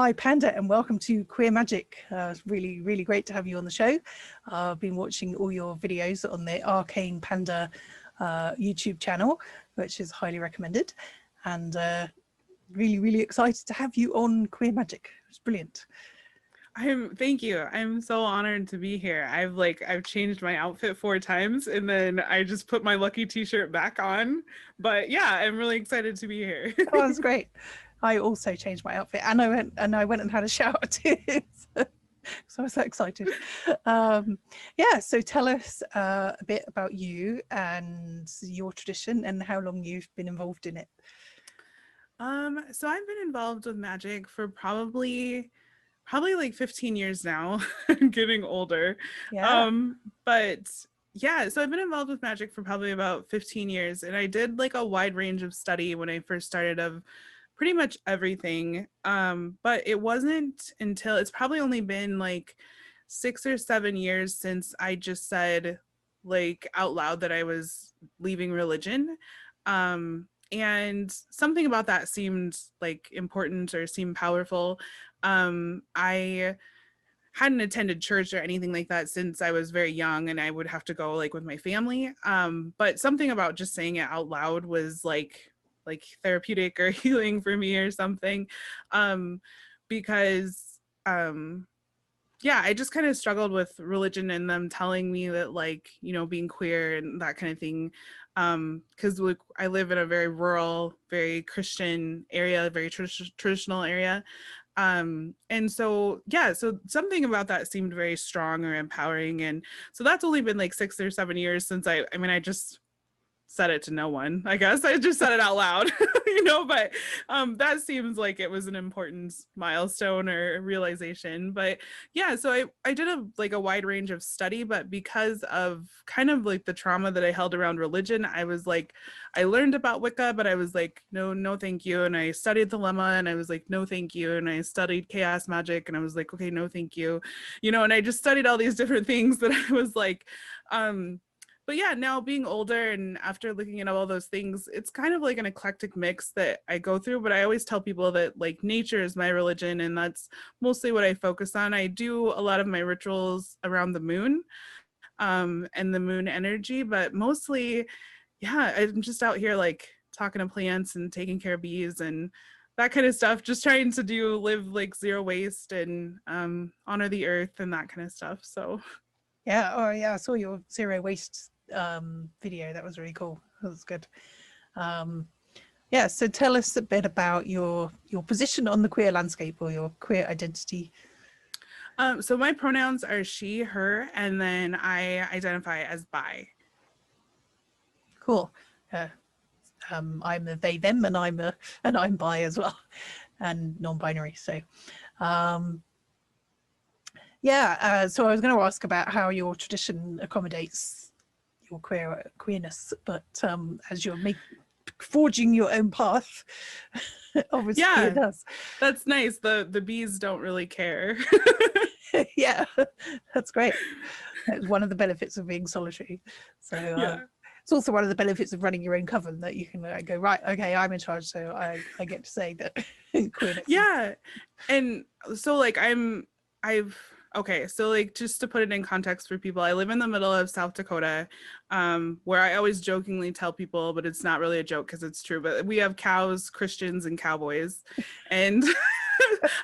Hi, Panda, and welcome to Queer Magic. Really, really great to have you on the show. I've been watching all your videos on the Arcane Panda YouTube channel, which is highly recommended, and really, really excited to have you on Queer Magic. It's brilliant. Thank you. I'm so honored to be here. I've changed my outfit 4 times and then I just put my lucky t-shirt back on. But yeah, I'm really excited to be here. Oh, that's great. I also changed my outfit, and I went and had a shower too. So I was so excited. Yeah, so tell us a bit about you and your tradition and how long you've been involved in it. So I've been involved with magic for probably like 15 years now. I'm getting older. Yeah. But yeah, so I've been involved with magic for probably about 15 years, and I did like a wide range of study when I first started of pretty much everything. But it wasn't until it's probably only been like 6 or 7 years since I just said like out loud that I was leaving religion. And something about that seemed like important or seemed powerful. I hadn't attended church or anything like that since I was very young, and I would have to go like with my family. But something about just saying it out loud was like therapeutic or healing for me or something. Because yeah, I just kind of struggled with religion and them telling me that, like, you know, being queer and that kind of thing. Because like I live in a very rural, very Christian area, very traditional area. And so yeah, so something about that seemed very strong or empowering. And so that's only been like 6 or 7 years since I just said it to no one. I guess I just said it out loud, you know, but that seems like it was an important milestone or realization. But yeah, so I did a wide range of study, but because of kind of like the trauma that I held around religion, I was like, I learned about Wicca, but I was like, no, thank you. And I studied the Lemma, and I was like, no, thank you. And I studied chaos magic, and I was like, okay, no, thank you. You know, and I just studied all these different things that I was like, but yeah, now being older and after looking at all those things, it's kind of like an eclectic mix that I go through. But I always tell people that like nature is my religion, and that's mostly what I focus on. I do a lot of my rituals around the moon, and the moon energy, but mostly, yeah, I'm just out here like talking to plants and taking care of bees and that kind of stuff, just trying to live like zero waste and honor the earth and that kind of stuff. So Yeah. Oh, yeah. I saw your zero waste video. That was really cool. That was good. Yeah. So tell us a bit about your position on the queer landscape or your queer identity. So my pronouns are she, her, and then I identify as bi. Cool. I'm a they them, and I'm bi as well, and non-binary. So yeah, so I was going to ask about how your tradition accommodates your queerness, but as you're forging your own path, obviously Yeah, it does. that's nice. The bees don't really care. Yeah, that's great. It's one of the benefits of being solitary. So Yeah. it's also one of the benefits of running your own coven, that you can go, right, okay, I'm in charge, so I get to say that queerness. Yeah. And so like I've okay, so like just to put it in context for people, I live in the middle of South Dakota, where I always jokingly tell people, but it's not really a joke because it's true, but we have cows, Christians, and cowboys. And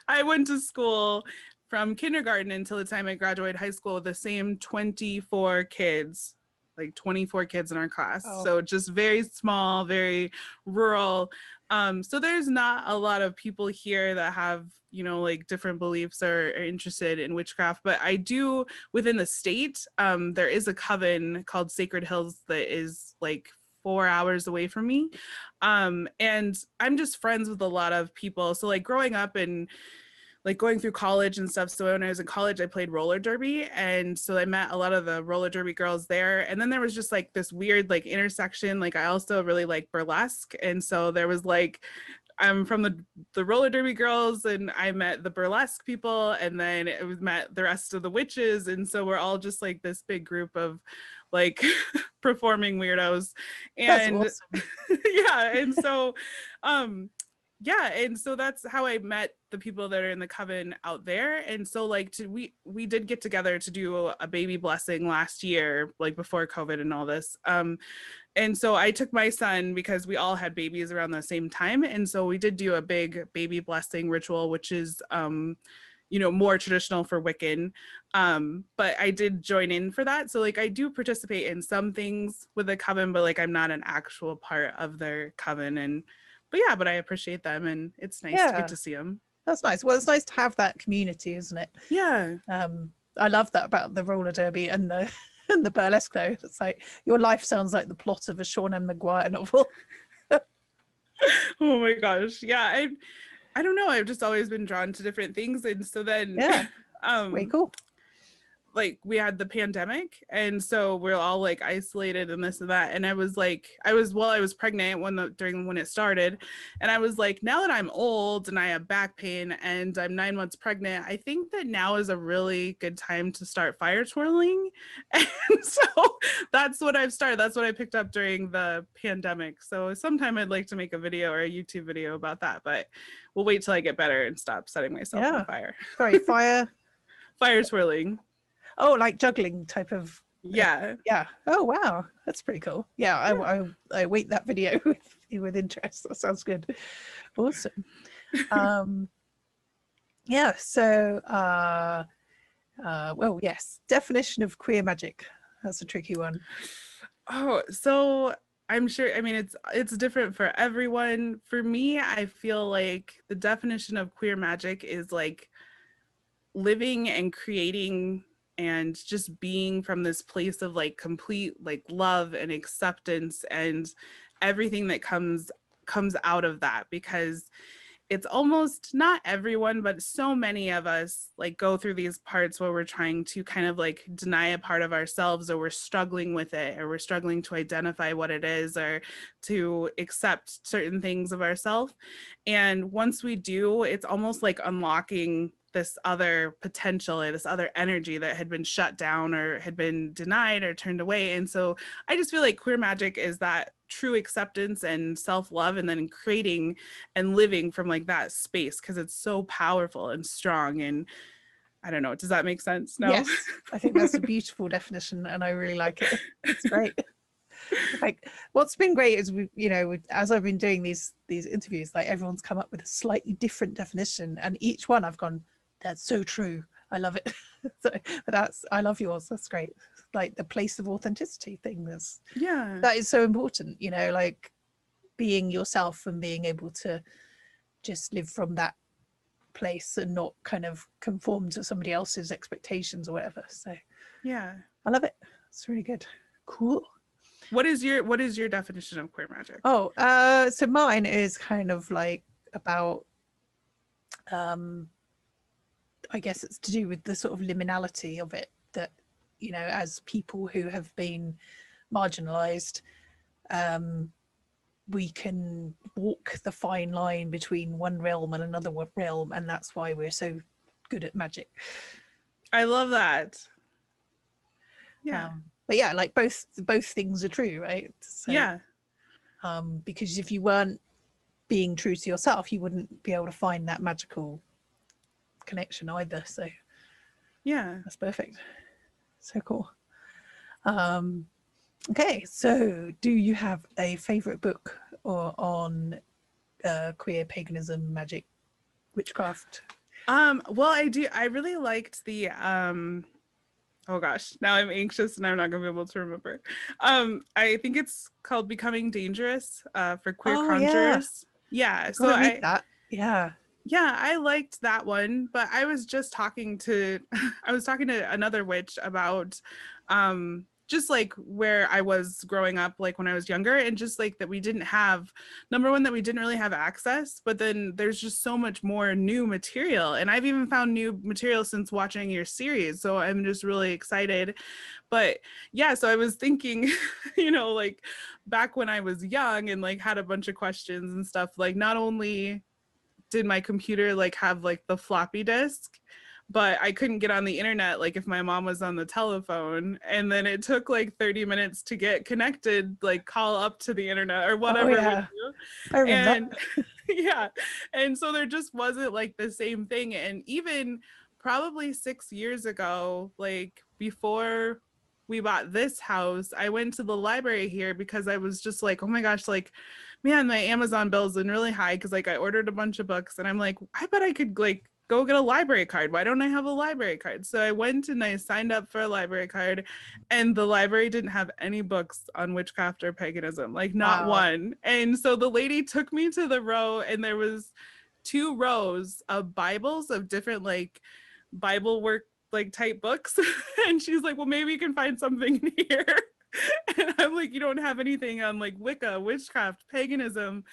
I went to school from kindergarten until the time I graduated high school with the same 24 kids, like 24 kids in our class. Oh. So just very small, very rural. So there's not a lot of people here that have, you know, like different beliefs or are interested in witchcraft. But I do within the state, there is a coven called Sacred Hills that is like 4 hours away from me. And I'm just friends with a lot of people. So like growing up and like going through college and stuff. So when I was in college, I played roller derby. And so I met a lot of the roller derby girls there. And then there was just like this weird like intersection. Like I also really like burlesque. And so there was like, I'm from the roller derby girls, and I met the burlesque people, and then it was met the rest of the witches. And so we're all just like this big group of like performing weirdos. And That's awesome. yeah. And so, yeah, and so that's how I met the people that are in the coven out there. And so like we did get together to do a baby blessing last year, like before COVID and all this. And so I took my son because we all had babies around the same time. And so we did do a big baby blessing ritual, which is, you know, more traditional for Wiccan. But I did join in for that. So like I do participate in some things with the coven, but like I'm not an actual part of their coven. And but yeah, but I appreciate them, and it's nice to Yeah. get to see them. That's nice. Well, it's nice to have that community, isn't it? Yeah. I love that about the roller derby and the and the burlesque though. It's like your life sounds like the plot of a Sean M. Maguire novel. Oh my gosh. Yeah. I don't know. I've just always been drawn to different things. And so then Yeah. Way cool. like we had the pandemic, and so we're all like isolated and this and that. And I was pregnant when it started, and I was like, now that I'm old and I have back pain and I'm 9 months pregnant, I think that now is a really good time to start fire twirling. And so that's what I've started. That's what I picked up during the pandemic. So sometime I'd like to make a video or a YouTube video about that, but we'll wait till I get better and stop setting myself on fire. Sorry, fire twirling. Oh, like juggling type of. Yeah. Yeah. Oh wow, that's pretty cool. Yeah, I wait that video with interest. That sounds good. Awesome. Yeah. So well, yes. Definition of queer magic. That's a tricky one. Oh, so I'm sure, I mean, it's different for everyone. For me, I feel like the definition of queer magic is like living and creating and just being from this place of like complete like love and acceptance and everything that comes out of that. Because it's almost not everyone, but so many of us like go through these parts where we're trying to kind of like deny a part of ourselves, or we're struggling with it, or we're struggling to identify what it is, or to accept certain things of ourselves. And once we do, it's almost like unlocking this other potential or this other energy that had been shut down or had been denied or turned away. And so I just feel like queer magic is that true acceptance and self-love, and then creating and living from like that space, because it's so powerful and strong. And I don't know, does that make sense? No? Yes, I think that's a beautiful definition, and I really like it. It's great. Like what's been great is as I've been doing these interviews, like everyone's come up with a slightly different definition, and each one I've gone, that's so true. I love it. So, but I love yours. That's great. Like the place of authenticity thing. That is so important. Like being yourself and being able to just live from that place and not kind of conform to somebody else's expectations or whatever. So yeah, I love it. It's really good. Cool. What is your definition of queer magic? Oh, so mine is kind of like about I guess it's to do with the sort of liminality of it, that as people who have been marginalized, we can walk the fine line between one realm and another realm, and that's why we're so good at magic. I love that. Yeah. But yeah, like both things are true, right? So, yeah. Because if you weren't being true to yourself, you wouldn't be able to find that magical connection either. So yeah, that's perfect. So cool. Okay, so do you have a favorite book or on queer paganism, magic, witchcraft? Well, I do. I really liked the oh gosh, now I'm anxious and I'm not gonna be able to remember. I think it's called Becoming Dangerous for queer conjurers. Yeah. So I read that. Yeah, I liked that one, but I was just talking to another witch about just like where I was growing up, like when I was younger, and just like that we didn't have, number one, that we didn't really have access, but then there's just so much more new material. And I've even found new material since watching your series. So I'm just really excited. But yeah, so I was thinking, like back when I was young and like had a bunch of questions and stuff, like not only did my computer like have like the floppy disk, but I couldn't get on the internet like if my mom was on the telephone, and then it took like 30 minutes to get connected, like call up to the internet or whatever. Oh, yeah. I remember. Yeah. And so there just wasn't like the same thing. And even probably 6 years ago, like before we bought this house, I went to the library here because I was just like, oh my gosh, like, man, my Amazon bill's been really high because like I ordered a bunch of books and I'm like, I bet I could like go get a library card. Why don't I have a library card? So I went and I signed up for a library card, and the library didn't have any books on witchcraft or paganism, like not one. And so the lady took me to the row, and there was 2 rows of Bibles of different like Bible work like type books. And she's like, well, maybe you can find something in here. And I'm like, you don't have anything on like Wicca, witchcraft, paganism,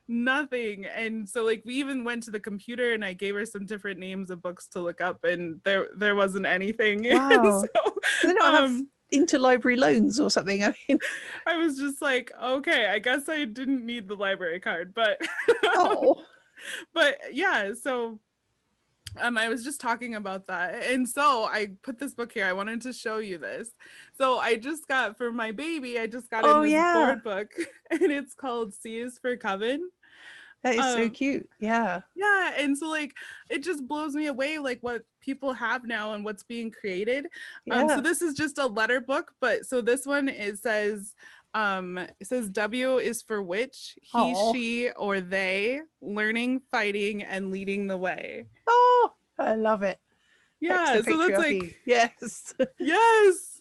nothing. And so like we even went to the computer and I gave her some different names of books to look up, and there wasn't anything. Wow. So, They don't have interlibrary loans or something. I mean, I was just like, okay, I guess I didn't need the library card, but oh, but yeah, so I was just talking about that. And so I put this book here. I wanted to show you this. So I just got, for my baby, I just got in this board book, and it's called C is for Coven. That is so cute. Yeah. Yeah. And so like, it just blows me away, like what people have now and what's being created. So this is just a letter book, but so this one, it says W is for witch, he, she, or they, learning, fighting, and leading the way. Oh, I love it. Yeah, so that's like, yes. Yes.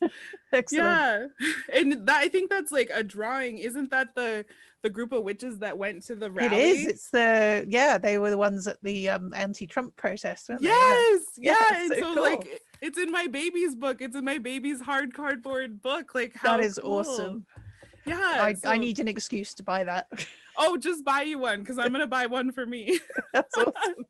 Excellent. Yeah. And that, I think that's like a drawing. Isn't that the group of witches that went to the rally? It is. It's the, they were the ones at the anti-Trump protest, weren't they? Yes. Yeah. And so cool. like, it's in my baby's book. It's in my baby's hard cardboard book. Like, how that is cool. Awesome. Yeah. I need an excuse to buy that. Oh, just buy you one, because I'm gonna buy one for me. That's awesome.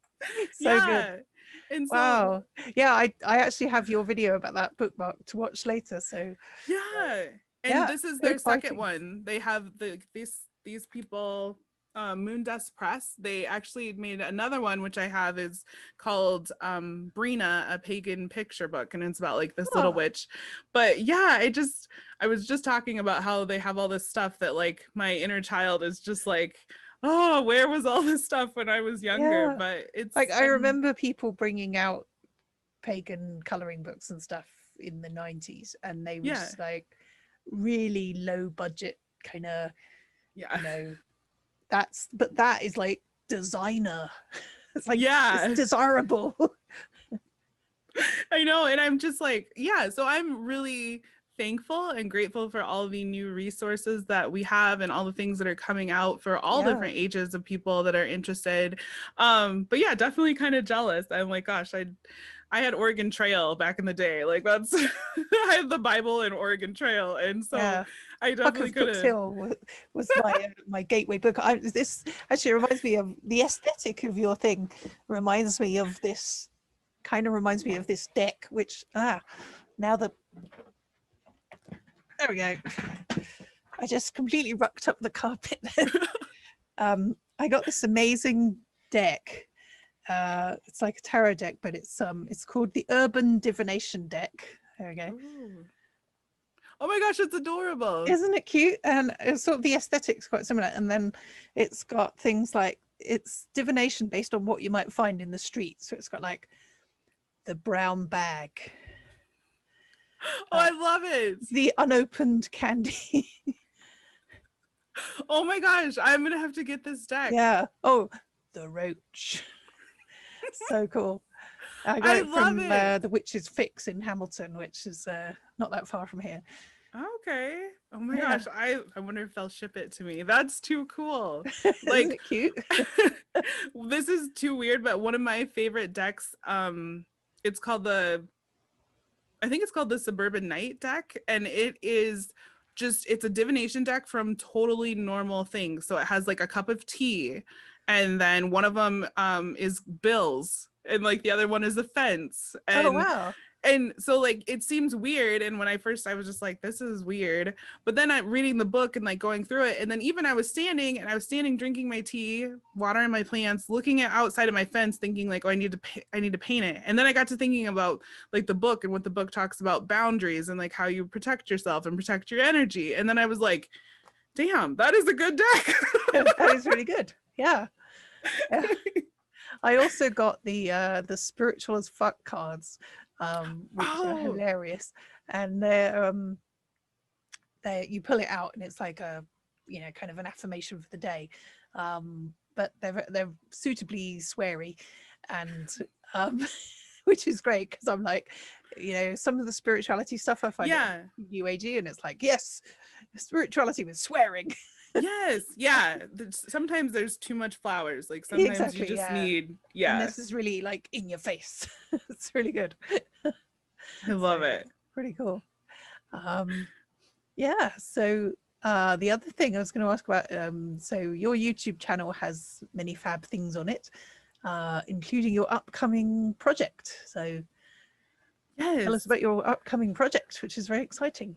So good. And so, wow. Yeah, I actually have your video about that bookmark to watch later. So yeah. And this is their second one. They have these people, Moon Dust Press. They actually made another one, which I have, is called Brina, a Pagan picture book, and it's about like this little witch. But yeah, I was just talking about how they have all this stuff that like my inner child is just like, oh, where was all this stuff when I was younger? But it's like, I remember people bringing out pagan coloring books and stuff in the 90s, and they were just like really low budget kind of, you know, but that is like designer. It's like, it's desirable. I know. And I'm just like, so I'm really thankful and grateful for all the new resources that we have and all the things that are coming out for all different ages of people that are interested. But yeah, definitely kind of jealous. I'm like, gosh, I had Oregon Trail back in the day. Like, that's I had the Bible and Oregon Trail, and so I definitely could have. Was my gateway book. This actually reminds me of the aesthetic of your thing. Reminds me of this. Kind of reminds me of this deck, which now the. There we go. I just completely rucked up the carpet. I got this amazing deck. It's like a tarot deck, but it's called the Urban Divination Deck. There we go. Ooh. Oh my gosh, it's adorable. Isn't it cute? And it's sort of, the aesthetic's quite similar. And then it's got things like, it's divination based on what you might find in the street. So it's got like the brown bag. Oh, I love it. The unopened candy. Oh my gosh, I'm gonna have to get this deck. Yeah. Oh, the roach. So cool. I got it from the Witch's Fix in Hamilton, which is not that far from here. Okay. Oh my gosh, I wonder if they'll ship it to me. That's too cool. Like, isn't it cute? This is too weird, but one of my favorite decks, it's called I think it's called the Suburban Night deck, and it is just, it's a divination deck from totally normal things. So it has like a cup of tea, and then one of them is bills, and like the other one is a fence. And, oh wow. And so like it seems weird, and when I was just like, this is weird, but then I'm reading the book and like going through it, and then even I was standing drinking my tea, watering my plants, looking at outside of my fence, thinking like, oh, I need to paint it. And then I got to thinking about like the book and what the book talks about, boundaries, and like how you protect yourself and protect your energy. And then I was like, damn, that is a good deck. That is really good. Yeah. Yeah. I also got the spiritual as fuck cards, which are hilarious, and they you pull it out and it's like a, you know, kind of an affirmation for the day, but they're suitably sweary, and which is great because I'm like, you know, some of the spirituality stuff I find new agey, and it's like, yes, spirituality with swearing. Yes, yeah. Sometimes there's too much flowers. Like sometimes Exactly, you just yeah. need, And this is really like in your face. It's really good. I love it. Pretty cool. Yeah. So the other thing I was going to ask about, so your YouTube channel has many fab things on it, including your upcoming project. So tell us about your upcoming project, which is very exciting.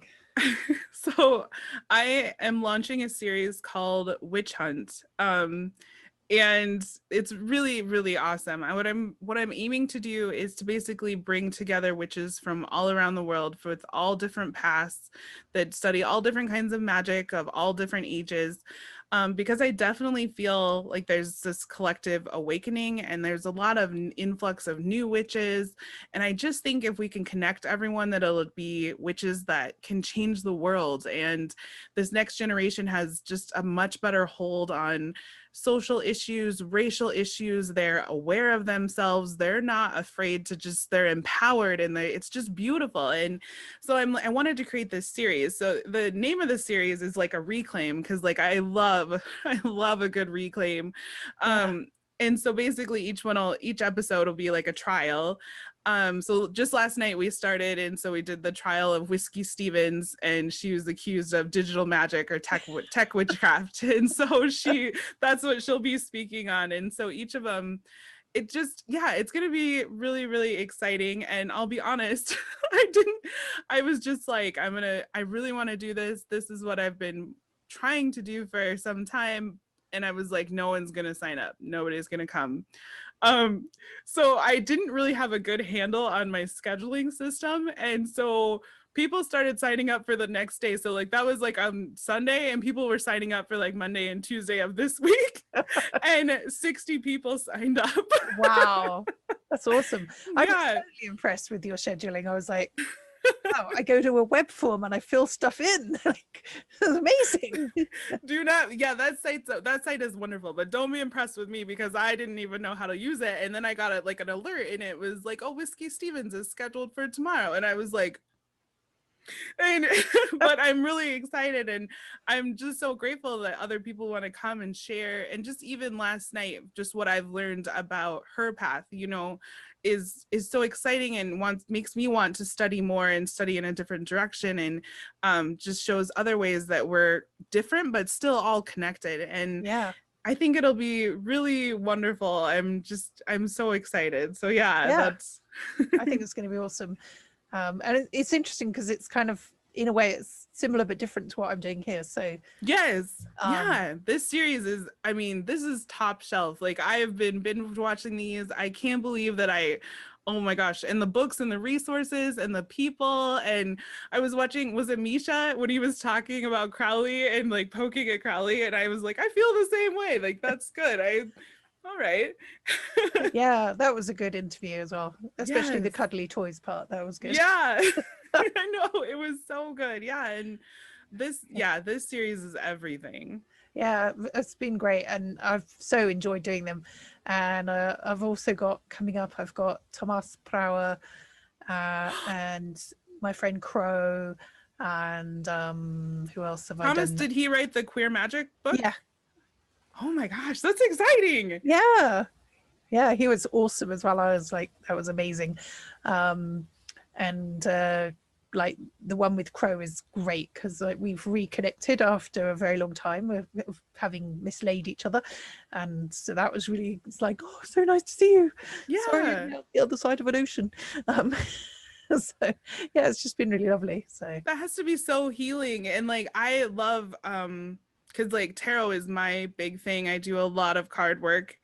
So I am launching a series called Witch Hunt. And it's really, really awesome. What I'm aiming to do is to basically bring together witches from all around the world with all different pasts that study all different kinds of magic of all different ages. Because I definitely feel like there's this collective awakening and there's a lot of influx of new witches. And I just think if we can connect everyone, that it'll be witches that can change the world. And this next generation has just a much better hold on social issues, racial issues. They're aware of themselves. They're not afraid to just, they're empowered, and it's just beautiful. And so I wanted to create this series. So the name of the series is like a reclaim, because like I love a good reclaim. And so basically each episode will be like a trial. So just last night we started, and so we did the trial of Whiskey Stevens, and she was accused of digital magic or tech witchcraft. And so that's what she'll be speaking on. And so each of them, it's going to be really, really exciting. And I'll be honest, I was just like, I really want to do this. This is what I've been trying to do for some time. And I was like, no one's going to sign up. Nobody's going to come. So I didn't really have a good handle on my scheduling system. And so people started signing up for the next day. So like that was like on Sunday, and people were signing up for like Monday and Tuesday of this week. And 60 people signed up. Wow. That's awesome. I was totally impressed with your scheduling. I was like, wow, I go to a web form and I fill stuff in. Like, it's amazing. That site is wonderful, but don't be impressed with me because I didn't even know how to use it. And then I got like an alert, and it was like, oh, Whiskey Stevens is scheduled for tomorrow. And I was like, but I'm really excited, and I'm just so grateful that other people want to come and share. And just even last night, just what I've learned about her path, is so exciting, and makes me want to study more and study in a different direction, and just shows other ways that we're different but still all connected. And I think it'll be really wonderful. I'm so excited. So that's I think it's going to be awesome. And it's interesting because it's kind of, in a way, it's similar but different to what I'm doing here. So this series is, this is top shelf. Like, I have been binge watching these. I can't believe that oh my gosh, and the books and the resources and the people. And I was watching, was it Misha, when he was talking about Crowley and like poking at Crowley, and I was like, I feel the same way. Like, that's good. All right. Yeah, that was a good interview as well, especially the cuddly toys part. That was good. Yeah. I know, it was so good. And this series is everything. Yeah, it's been great, and I've so enjoyed doing them. And I've also got coming up, I've got Thomas Prauer and my friend Crow, and who else have I done? Thomas, did he write the Queer Magic book? Yeah. Oh my gosh, that's exciting. Yeah, he was awesome as well. I was like, that was amazing. And like the one with Crow is great because like we've reconnected after a very long time of having mislaid each other, and so that was really, it's like, oh, so nice to see you. Sorry, I'm out the other side of an ocean. So yeah, it's just been really lovely. So that has to be so healing. And like, I love because like tarot is my big thing. I do a lot of card work.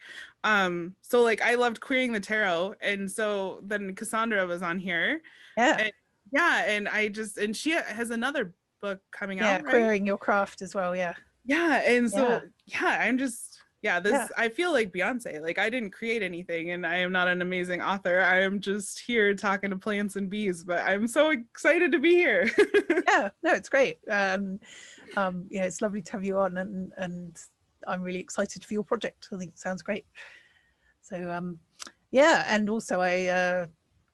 So like I loved queering the tarot, and so then Cassandra was on here. And and she has another book coming out, right? Queering Your Craft as well. And so I'm just Yeah, Yeah. I feel like Beyonce. Like, I didn't create anything and I am not an amazing author. I am just here talking to plants and bees, but I'm so excited to be here. Yeah, no, it's great. Yeah, it's lovely to have you on, and I'm really excited for your project. I think it sounds great. So yeah, and also I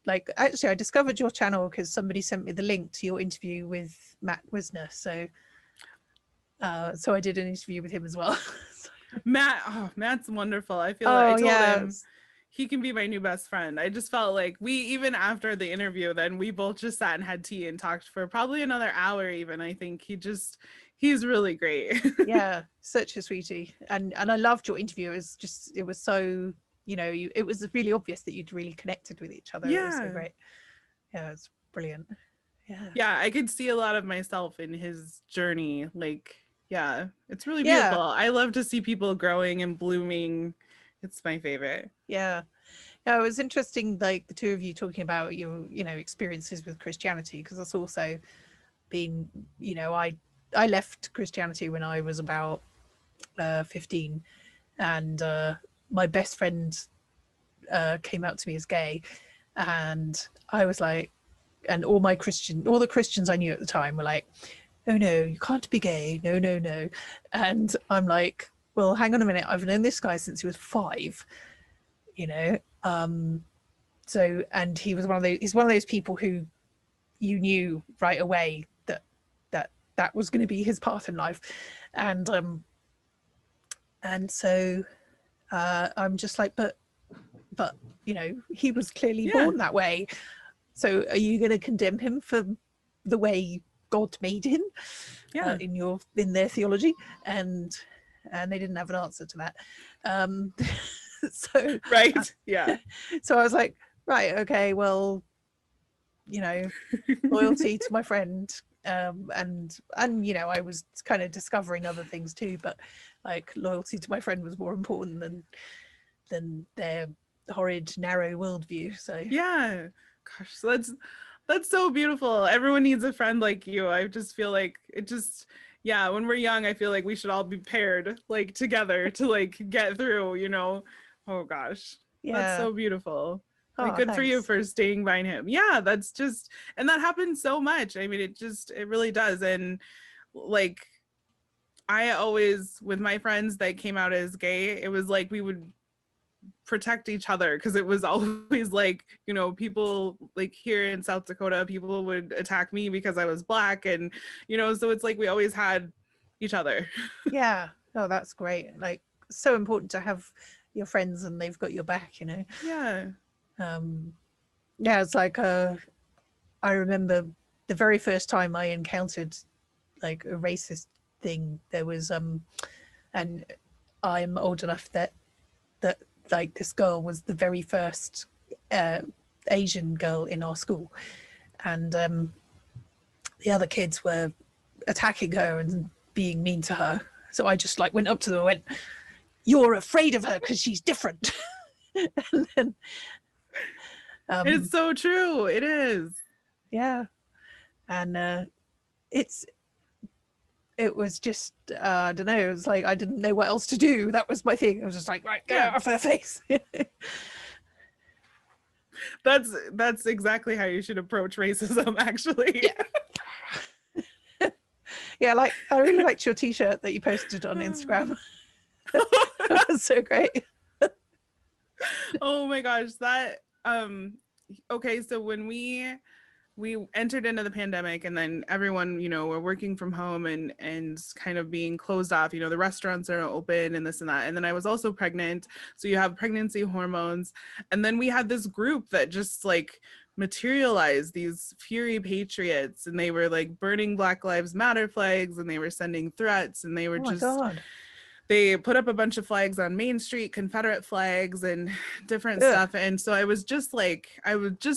like, actually I discovered your channel because somebody sent me the link to your interview with Matt Wisner. So I did an interview with him as well. Matt's wonderful. I feel like I Oh told yeah. him he can be my new best friend. I just felt like even after the interview, then we both just sat and had tea and talked for probably another hour even. I think he's really great. Yeah, such a sweetie. And I loved your interview. It was so, it was really obvious that you'd really connected with each other. It was so Yeah. great. Yeah, it's brilliant. Yeah. Yeah, I could see a lot of myself in his journey. Like, yeah, it's really Yeah. beautiful. I love to see people growing and blooming. It's my favorite. Yeah. Yeah, it was interesting, like the two of you talking about your, experiences with Christianity, because that's also been, I left Christianity when I was about 15, and my best friend came out to me as gay, and I was like, and all the Christians I knew at the time were like, oh no, you can't be gay, no, no, no. And I'm like, well, hang on a minute, I've known this guy since he was 5, you know. So, and he's one of those people who you knew right away that was going to be his path in life. And so I'm just like, but he was clearly born that way. So are you going to condemn him for the way God made him? Yeah. In their theology? And they didn't have an answer to that. So Right. Yeah. So I was like, right, okay, well, loyalty to my friend. And I was kind of discovering other things too, but like loyalty to my friend was more important than their horrid narrow worldview. So yeah, gosh, that's so beautiful. Everyone needs a friend like you. I just feel like yeah, when we're young, I feel like we should all be paired like together to like get through, Oh gosh, that's so beautiful. Like, good for you for staying by him. Yeah, that's just, and that happens so much. I mean, it really does. And like, I always, with my friends that came out as gay, it was like we would protect each other, because it was always like, people like here in South Dakota, people would attack me because I was Black, and so it's like we always had each other. Yeah. Oh, that's great. Like, so important to have your friends and they've got your back, Yeah. Yeah, it's like I remember the very first time I encountered like a racist thing. There was and I'm old enough that like this girl was the very first Asian girl in our school, and the other kids were attacking her and being mean to her. So I just like went up to them and went, "You're afraid of her because she's different." And then it's so true. It is. Yeah. And it was just I don't know, it was like I didn't know what else to do. That was my thing. I was just like, right, get out of her face. That's exactly how you should approach racism, actually. Yeah. Yeah, like I really liked your t-shirt that you posted on Instagram. That was so great. Oh my gosh, that okay, so when we entered into the pandemic, and then everyone, were working from home and kind of being closed off, the restaurants are open and this and that. And then I was also pregnant. So you have pregnancy hormones. And then we had this group that just like materialized, these Fury Patriots, and they were like burning Black Lives Matter flags, and they were sending threats, and they were they put up a bunch of flags on Main Street, Confederate flags and different stuff. And so I was just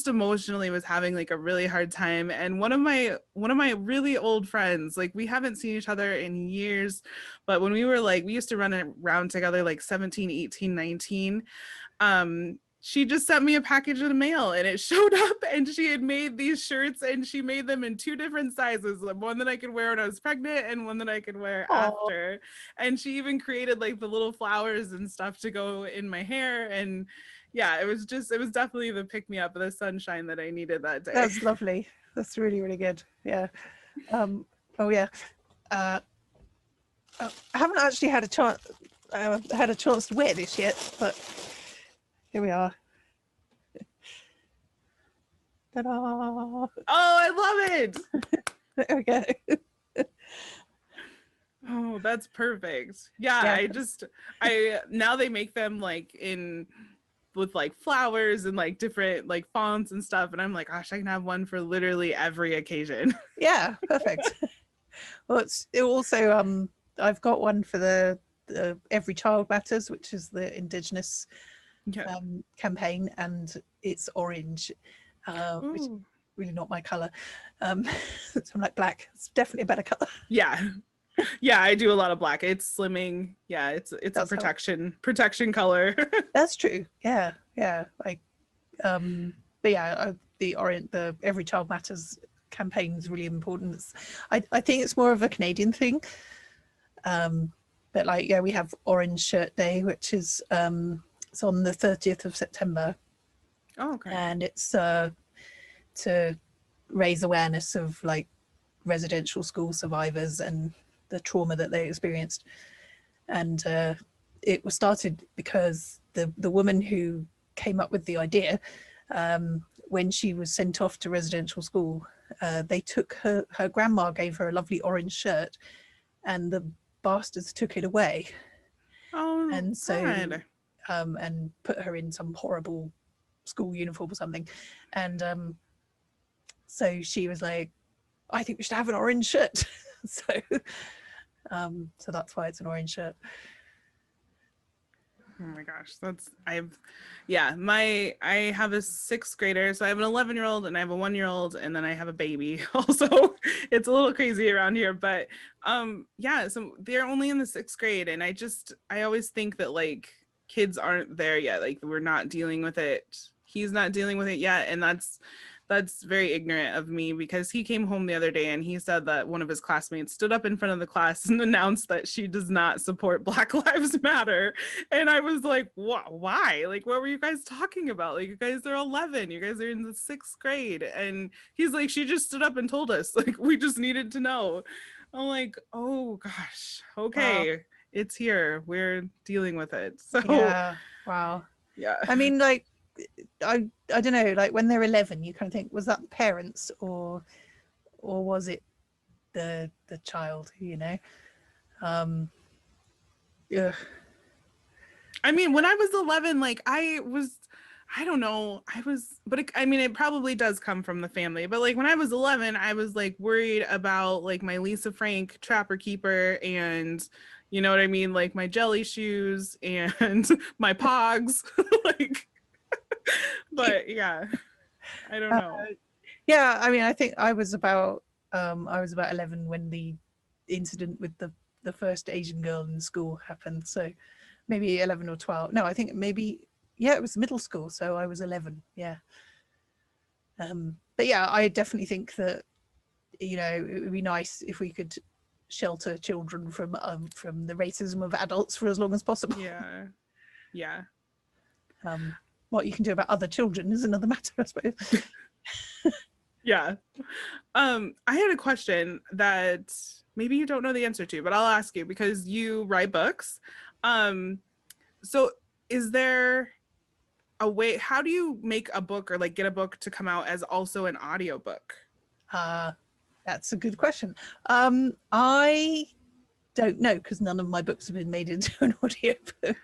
emotionally was having like a really hard time. And one of my really old friends, like we haven't seen each other in years, but when we were like, we used to run around together like 17, 18, 19. she just sent me a package in the mail, and it showed up, and she had made these shirts, and she made them in 2 different sizes, one that I could wear when I was pregnant and one that I could wear after. And she even created like the little flowers and stuff to go in my hair. And yeah, it was definitely the pick me up, the sunshine that I needed that day. That's lovely. That's really, really good. Yeah. Oh yeah. I haven't actually had a chance to wear this yet, but here we are. Ta-da! Oh, I love it. There we go. Oh, that's perfect. Yeah, I now they make them like with like flowers and like different like fonts and stuff, and I'm like, gosh, I can have one for literally every occasion. Yeah, perfect. Well, it also I've got one for the Every Child Matters, which is the Indigenous campaign, and it's orange, which is really not my color. So I'm like, black. It's definitely a better color. Yeah, I do a lot of black. It's slimming. Yeah, it's a protection color. That's true. Yeah. Like, but yeah, the Every Child Matters campaign is really important. I think it's more of a Canadian thing. But like, yeah, we have Orange Shirt Day, which is it's on the 30th of September. Oh, okay. And it's to raise awareness of like residential school survivors and the trauma that they experienced. And it was started because the woman who came up with the idea, when she was sent off to residential school, they took her grandma gave her a lovely orange shirt, and the bastards took it away. Oh, and so God. And put her in some horrible school uniform or something. And so she was like, I think we should have an orange shirt. So that's why it's an orange shirt. Oh my gosh, I have a 6th grader, so I have an 11-year-old and I have a 1-year-old, and then I have a baby also. It's a little crazy around here, but yeah, so they're only in the 6th grade, and I always think that like kids aren't there yet, like we're not dealing with it. He's not dealing with it yet, and that's very ignorant of me, because he came home the other day and he said that one of his classmates stood up in front of the class and announced that she does not support Black Lives Matter. And I was like, why? Like, what were you guys talking about? Like, you guys are 11, you guys are in the 6th grade. And he's like, she just stood up and told us, like, we just needed to know. I'm like, oh gosh, okay. Wow. It's here, we're dealing with it. So yeah, wow. Yeah, I mean, like, I don't know, like when they're 11, you kind of think, was that the parents or was it the child, you know? Yeah. I mean, when I was 11, like I don't know, but it probably does come from the family, but like when I was 11, I was like worried about like my Lisa Frank Trapper Keeper, and you know what I mean, like my jelly shoes and my pogs. Like, but yeah, I don't know. Yeah, I mean, I think I was about 11 when the incident with the first Asian girl in school happened. So maybe 11 or 12. No, I think maybe, yeah, it was middle school. So I was 11. Yeah. But yeah, I definitely think that, you know, it would be nice if we could shelter children from the racism of adults for as long as possible. Yeah. Yeah. What you can do about other children is another matter, I suppose. Yeah. I had a question that maybe you don't know the answer to, but I'll ask you because you write books. So is there a way, how do you make a book or like get a book to come out as also an audiobook? That's a good question. I don't know, because none of my books have been made into an audiobook.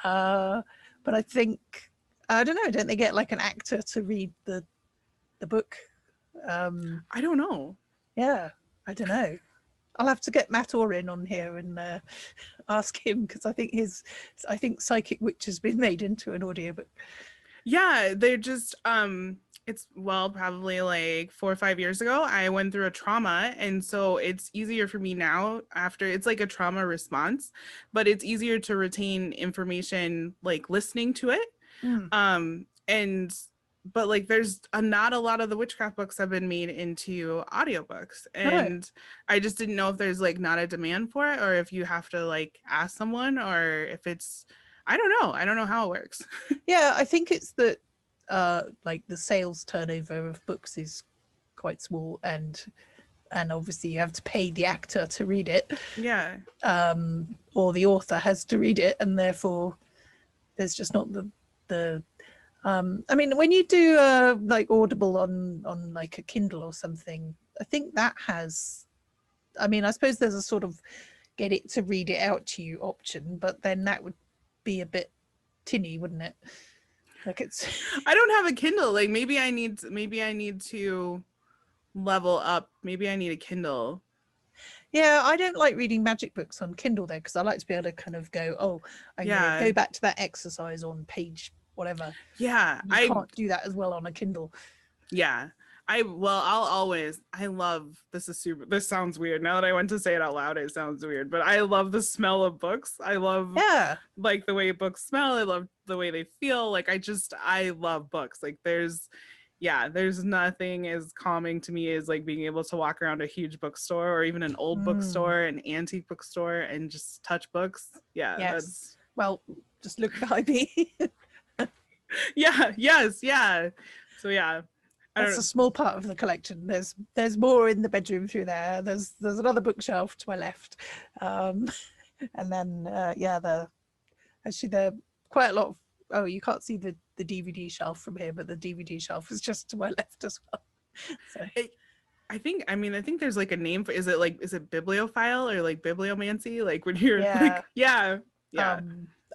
But I think, I don't know, don't they get like an actor to read the book? I don't know. Yeah, I don't know. I'll have to get Matt Orin on here and ask him, because I think Psychic Witch has been made into an audiobook. Yeah, they're just it's probably like 4 or 5 years ago I went through a trauma, and so it's easier for me now after, it's like a trauma response, but it's easier to retain information like listening to it. And but like there's not a lot of the witchcraft books have been made into audiobooks, and I just didn't know if there's like not a demand for it, or if you have to like ask someone, or if it's, I don't know how it works. Yeah, I think it's that like the sales turnover of books is quite small, and obviously you have to pay the actor to read it, Yeah. Or the author has to read it, and therefore there's just not the I mean, when you do like Audible on like a Kindle or something, I think that has, I mean, I suppose there's a sort of get it to read it out to you option, but then that would be a bit tinny, wouldn't it? Like it's I don't have a Kindle. Like maybe I need to level up. Maybe I need a Kindle. Yeah, I don't like reading magic books on Kindle though, because I like to be able to kind of go, oh, I'm gonna go back to that exercise on page whatever. Yeah, I can't do that as well on a Kindle. Yeah, I love, this sounds weird now that I went to say it out loud, it sounds weird, but I love the smell of books. I love like the way books smell. I love the way they feel. Like I love books. Like there's nothing as calming to me as like being able to walk around a huge bookstore, or even an old bookstore, an antique bookstore, and just touch books. Yeah. Yes. Well, just look behind me. Yeah. So yeah. That's a small part of the collection. There's more in the bedroom through there. There's another bookshelf to my left, and then there are quite a lot of. Oh, you can't see the DVD shelf from here, but the DVD shelf is just to my left as well. So. I think there's like a name for, is it bibliophile or like bibliomancy? Like when you're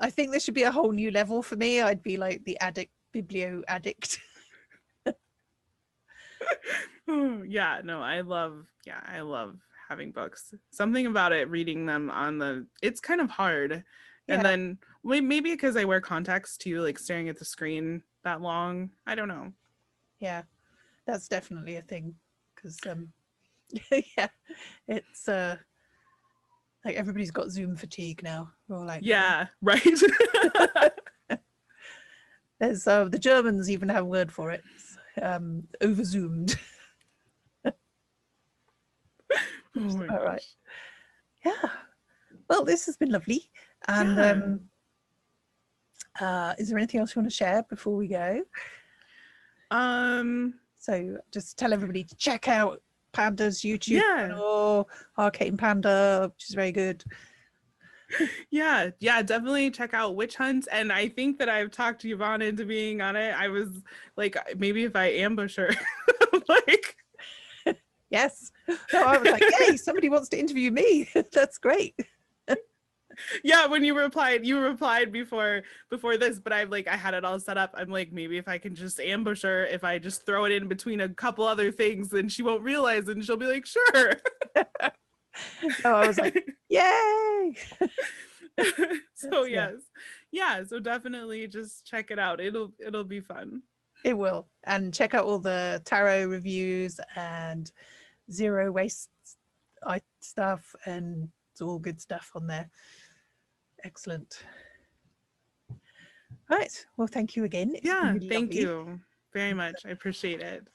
I think there should be a whole new level for me. I'd be like the biblio addict. I love having books. Something about it, reading them it's kind of hard. And then maybe because I wear contacts too, like staring at the screen that long. I don't know. Yeah, that's definitely a thing. Because it's like everybody's got Zoom fatigue now. We're all like, right. There's the Germans even have a word for it. Over zoomed. All right. Yeah. Well, this has been lovely. And is there anything else you want to share before we go? So just tell everybody to check out Panda's YouTube channel, Arcane Panda, which is very good. Yeah, definitely check out Witch Hunt. And I think that I've talked Yvonne into being on it. I was like, maybe if I ambush her, like. Yes. No, I was like, yay, somebody wants to interview me. That's great. Yeah, when you replied before this, but I had it all set up. I'm like, maybe if I can just ambush her, if I just throw it in between a couple other things, then she won't realize and she'll be like, sure. Oh, I was like, yay. So so definitely just check it out. It'll be fun. It will. And check out all the tarot reviews and zero waste stuff, and it's all good stuff on there. Excellent. Right. Well, thank you again. It's really thank lovely. you very much. I appreciate it.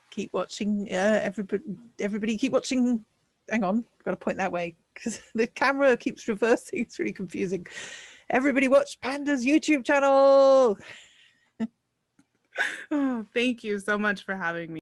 Keep watching. Everybody keep watching. Hang on, I've got to point that way because the camera keeps reversing. It's really confusing. Everybody watch Panda's YouTube channel. Oh, thank you so much for having me.